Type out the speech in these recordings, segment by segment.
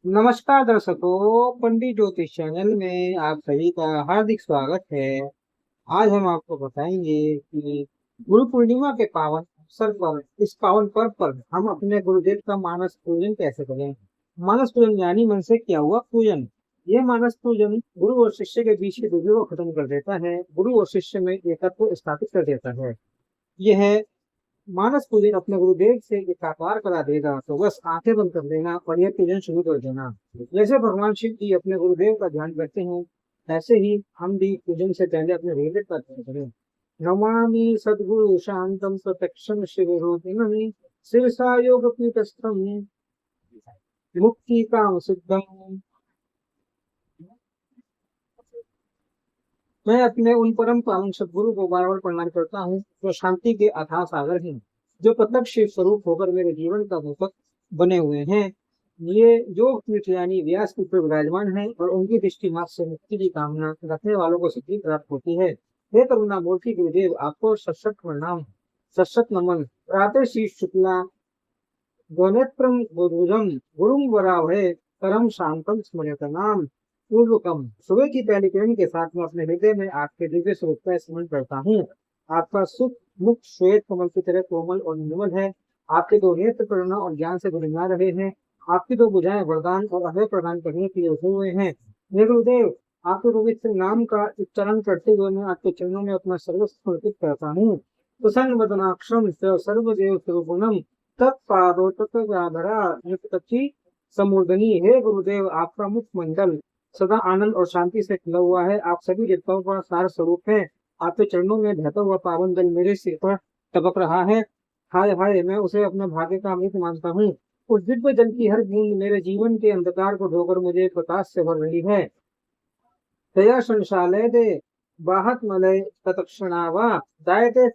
नमस्कार दर्शकों, पंडित ज्योतिष चैनल में आप सभी का हार्दिक स्वागत है। आज हम आपको बताएंगे कि गुरु पूर्णिमा के पावन अवसर पर इस पावन पर्व पर हम अपने गुरुदेव का मानस पूजन कैसे करें। मानस पूजन यानी मन से किया हुआ पूजन। यह मानस पूजन गुरु और शिष्य के बीच की दूरी को खत्म कर देता है, गुरु और शिष्य में एकता को स्थापित कर देता है। यह मानस पूजन अपने गुरुदेव से साकार करा देगा, तो बस आंखें बंद कर देना और यह पूजन शुरू कर देना। जैसे भगवान शिव जी अपने गुरुदेव का ध्यान करते हैं, ऐसे ही हम भी पूजन से पहले अपने गुरुदेव का ध्यान करें। नमामि सद्गुरु शांतम प्रत्यक्षम शिव रूपिणम् शिरसा योग पीठस्थम मुक्ति काम सिद्धम। मैं अपने उन परम पावन सदगुरु को बार बार प्रणाम करता हूँ जो शांति के अथाह सागर हैं, जो प्रत्यक्ष शिव स्वरूप होकर मेरे जीवन का दीपक बने हुए हैं। ये योग पीठ यानी व्यास पीठ पर विराजमान है और उनकी दृष्टि मात्र से मुक्ति की कामना रखने वालों को सिद्धि प्राप्त होती है। हे करुणा मूर्ति गुरुदेव, आपको सशक्त प्रणाम, सशक्त नमन। प्रातः शीश शुक्ला गोनेत्रम बुधुजम गुरुम वरावहे परम शांतम स्मृतनाम पूर्वकम। सुबह की पहली किरण के साथ मैं अपने हृदय में आपके दिव्य स्वरूप का स्मरण करता हूँ। आपका सुख मुख श्वेत कमल की तरह कोमल और निर्मल है। आपके दो नेत्र करुणा और ज्ञान से गुनगुना रहे हैं। आपकी दो भुजाएं वरदान और अभय प्रदान करने के लिए उठे हुए हैं। हे गुरुदेव, आपके पवित्र नाम का उच्चारण करते हुए मैं आपके चरणों में अपना सर्वस्व समर्पित करता हूँ। प्रसन्न वदनाक्षम सर्वदेव सर्वगुणम तत्पादोत्तराधरा समूर्धनी। हे गुरुदेव, आपका मुख मंडल सदा आनंद और शांति से खिला हुआ है। आप सभी देवताओं का सार स्वरूप है। आपके चरणों में बहता हुआ पावन जल मेरे सिर पर टपक रहा है। हाय हाय, मैं उसे अपने भाग्य का अमृत मानता हूँ। उस दिव्य जल की हर बूंद मेरे जीवन के अंधकार को धोकर मुझे प्रकाश से भर रही है। दया संशालय दे बाहत मलय तत्क्षणावा दायते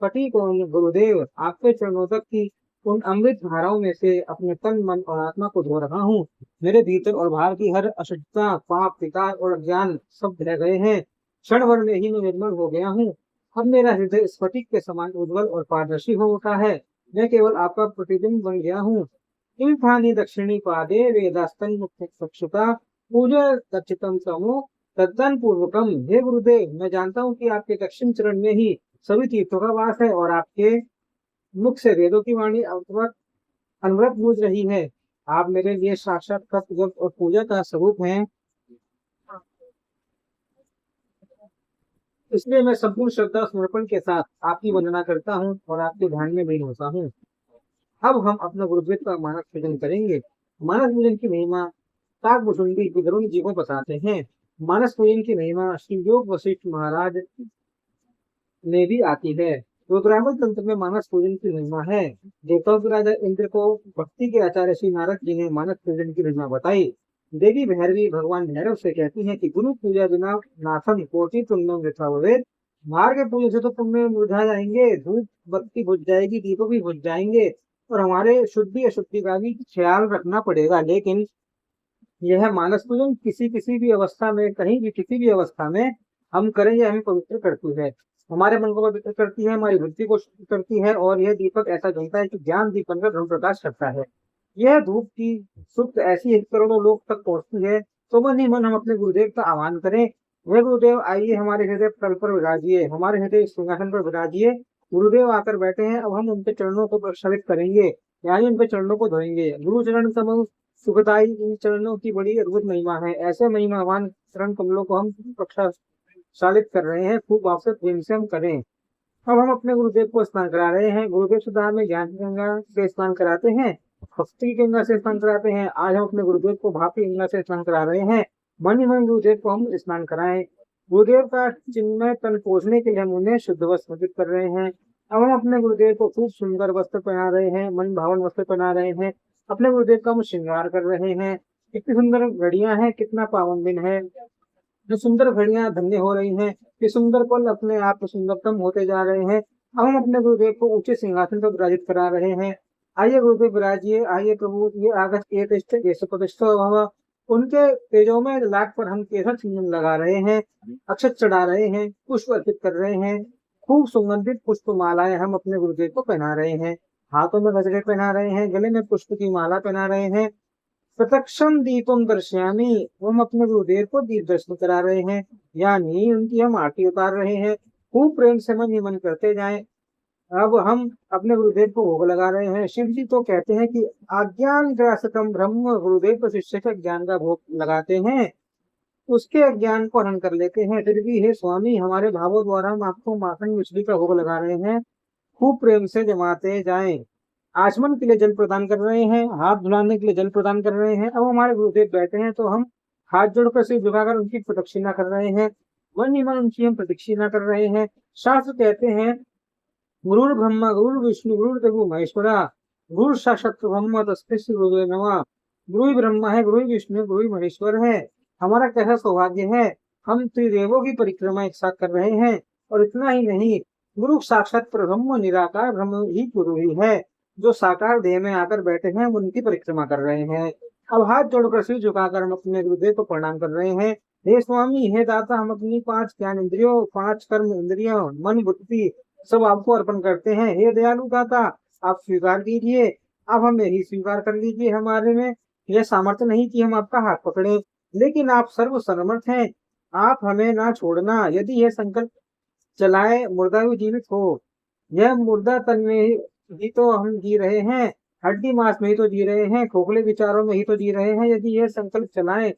पति को गुरुदेव, आपके चरणों तक की उन अमृत धाराओं में से अपने तन मन और आत्मा को धो रहा हूँ। मेरे भीतर और बाहर की हर अशुद्धता पाप विकार और अज्ञान सब बह गए हैं। क्षण भर में ही मैं निर्मल हो गया हूँ। अब मेरा हृदय स्फटिक के समान उज्जवल और पारदर्शी हो उठा है। मैं केवल आपका प्रतिबिंब बन गया हूँ। तीर्थानि दक्षिणी पादे वेदास्तन मुख्य चक्षुता पूजा दक्षितम समूह तद्दन पूर्वकम। हे गुरुदेव, मैं जानता हूँ कि आपके दक्षिण चरण में ही सभी तीर्थों का वास है और आपके मुख से वेदों की वाणी अनवरत अनवरत गूंज रही है। आप मेरे लिए साक्षात तप जप और पूजा का स्वरूप हैं। इसलिए मैं संपूर्ण श्रद्धा समर्पण के साथ आपकी वंदना करता हूँ और आपके ध्यान में लीन होता हूँ। अब हम अपना गुरुद्वेद का मानस पूजन करेंगे। मानस पूजन की महिमा काकभुसुंडी गरुड़ जी को बताते हैं। मानस पूजन की महिमा श्री योग वशिष्ठ महाराज में भी आती है। रुद्रामल तंत्र में मानस पूजन की महिमा है। देवताओं के राजा इंद्र को भक्ति के आचार्य श्री नारद जी ने मानस पूजन की महिमा बताई। देवी भैरवी भगवान भैरव से कहती है कि गुरु पूजा बिना नाथम कोटि तुल्यम वृथा भवेत्। मार्ग पूजा से तो पुण्य मुरझा जाएंगे, धूप बत्ती बुझ जाएगी, दीपक भी बुझ जाएंगे और हमारे शुद्धि अशुद्धि का भी ख्याल रखना पड़ेगा। लेकिन यह मानस पूजन किसी किसी भी अवस्था में, कहीं भी किसी भी अवस्था में हम करें, यह हमें पवित्र करती है। हमारे मन को पवित्र करती है, हमारी बुद्धि को शुद्ध करती है और यह दीपक ऐसा जलता है कि ज्ञान दीपक का धर्म प्रकाश करता है। यह धूप की सुप्त ऐसी है करोड़ों लोग तक पहुंचती है। तो मन ही मन हम अपने गुरुदेव का आह्वान करें। वह गुरुदेव आइए, हमारे हृदय तल पर विराजिए, हमारे हृदय सिंहासन पर विराजिए। गुरुदेव आकर बैठे हैं। अब हम उनके चरणों को प्रक्षालित करेंगे, यानी उनके चरणों को धोएंगे। गुरु चरण कमल सुखदाई, इन चरणों की बड़ी अद्भुत महिमा है। ऐसे महिमावान चरण कमलों को हम प्रक्षालित कर रहे हैं। खूब आपसे प्रेम से हम करें। अब हम अपने गुरुदेव को स्नान करा रहे हैं। गुरुदेव सदा में ज्ञान की गंगा से स्नान कराते हैं, भक्ति की गंगा से स्नान कराते हैं। आज हम अपने गुरुदेव को भाप की गंगा से स्नान करा रहे हैं। मन ही मन गुरुदेव को हम स्नान कराएं। गुरुदेव का चिन्मय तन पोषने के लिए हम उन्हें शुद्ध वस्त्र अर्पित कर रहे हैं। अब हम अपने गुरुदेव को खूब सुंदर वस्त्र पहना रहे हैं, मन भावन वस्त्र पहना रहे हैं। अपने गुरुदेव का हम श्रृंगार कर रहे हैं। कितनी सुंदर घड़ियां हैं, कितना पावन दिन है। जो सुंदर घड़ियां धन्य हो रही हैं, ये सुंदर पल अपने आप सुंदरतम होते जा रहे हैं। अब हम अपने गुरुदेव को ऊंचे सिंहासन पर विराजित करा रहे हैं। आइए गुरुदेव विराजिए, आइए प्रभु, ये आगत एक प्रतिष्ठा भव। उनके तेजों में लाट पर हम केसर चंदन लगा रहे हैं, अक्षत चढ़ा रहे हैं, पुष्प अर्पित कर रहे हैं। खूब सुगंधित पुष्प मालाएं हम अपने गुरुदेव को पहना रहे हैं। हाथों में गजरे पहना रहे हैं, गले में पुष्प की माला पहना रहे हैं। प्रत्यक्षम दीपम दर्शयामी, हम अपने गुरुदेव को दीप दर्शन करा रहे हैं, यानी उनकी हम आरती उतार रहे हैं। खूब प्रेम से मन ही मन करते जाएं। अब हम अपने गुरुदेव को भोग लगा रहे हैं। शिव जी तो कहते हैं कि अज्ञान ग्रासकम ब्रह्म, गुरुदेव को शिष्य के ज्ञान का भोग लगाते हैं, उसके अज्ञान को हरण कर लेते हैं। फिर भी हे स्वामी, हमारे भावों द्वारा हम आपको माखन मिश्री का भोग लगा रहे हैं, खूब प्रेम से जमाते जाएं। आचमन के लिए जल प्रदान कर रहे हैं, हाथ धुलाने के लिए जल प्रदान कर रहे हैं। अब हमारे गुरुदेव बैठे हैं तो हम हाथ जोड़कर सिर झुकाकर उनकी प्रदक्षिणा कर रहे हैं, मन ही मन उनकी हम प्रदक्षिणा कर रहे हैं। शास्त्र कहते हैं गुरुर् ब्रह्मा गुरुर् विष्णु गुरुर्देवो महेश्वरा, गुरु साक्षात ब्रह्म तस्मै श्री गुरुवे नमः। गुरु ही ब्रह्मा है, गुरु ही विष्णु, गुरु ही महेश्वर है। हमारा कैसा सौभाग्य है, हम त्रिदेवों की परिक्रमा एक साथ कर रहे हैं। और इतना ही नहीं, गुरु साक्षात ब्रह्म निराकार ब्रह्म ही गुरु ही है, जो साकार देह में आकर बैठे हैं, हम उनकी परिक्रमा कर रहे हैं। अब हाथ जोड़कर सिर झुकाकर हम अपने गुरुदेव को प्रणाम कर रहे हैं। हे स्वामी, हे दाता, हम अपनी 5 ज्ञान इंद्रियों, 5 कर्म इंद्रियों, मन बुद्धि सब आपको अर्पण करते हैं। हे दयालु दाता, आप स्वीकार कीजिए। अब हमें ही स्वीकार कर लीजिए। हमारे में यह सामर्थ्य नहीं कि हम आपका हाथ पकड़े, लेकिन आप सर्व समर्थ हैं, आप हमें ना छोड़ना। यदि यह संकल्प चलाए मुर्दा भी जीवित हो, यह मुर्दा तन में ही तो हम जी रहे हैं, हड्डी मांस में ही तो जी रहे हैं, खोखले विचारों में ही तो जी रहे हैं। यदि यह संकल्प चलाए,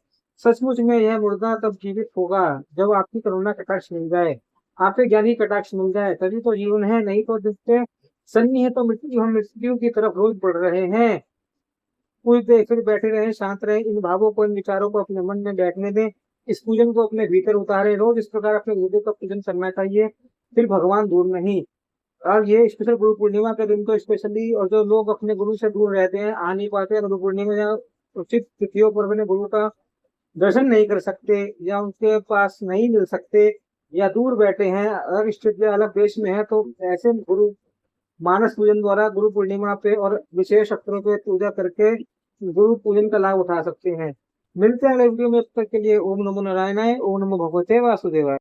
सचमुच में यह मुर्दा तब जीवित होगा जब आपकी करुणा कटाक्ष मिल जाए, आपके ज्ञानी कटाक्ष मिल जाए, तभी तो जीवन है। नहीं तो जिससे सन्नी है तो मृत्यु, हम मृत्यु की तरफ रोज बढ़ रहे हैं। कुछ देर फिर बैठे रहे, शांत रहे, इन भावों को, इन विचारों को अपने मन में बैठने दें, इस पूजन को अपने भीतर उतारे। रोज इस प्रकार अपने गुरुदेव का पूजन करना चाहिए, फिर भगवान दूर नहीं। और ये स्पेशल गुरु पूर्णिमा के दिन तो स्पेशली, और जो लोग अपने गुरु से दूर रहते हैं, आ नहीं पाते हैं गुरु पूर्णिमा या उचित तिथियों पर अपने गुरु का दर्शन नहीं कर सकते, या उनके पास नहीं मिल सकते, या दूर बैठे हैं, अलग स्टेट या अलग देश में है, तो ऐसे गुरु मानस पूजन द्वारा गुरु पूर्णिमा पे और विशेष अवसरों पे पूजा करके गुरु पूजन का लाभ उठा सकते हैं। मिलते हैं अगले वीडियो में, तब तक के लिए ओम नमो नारायणाय, ओम नमो भगवते वासुदेवाय।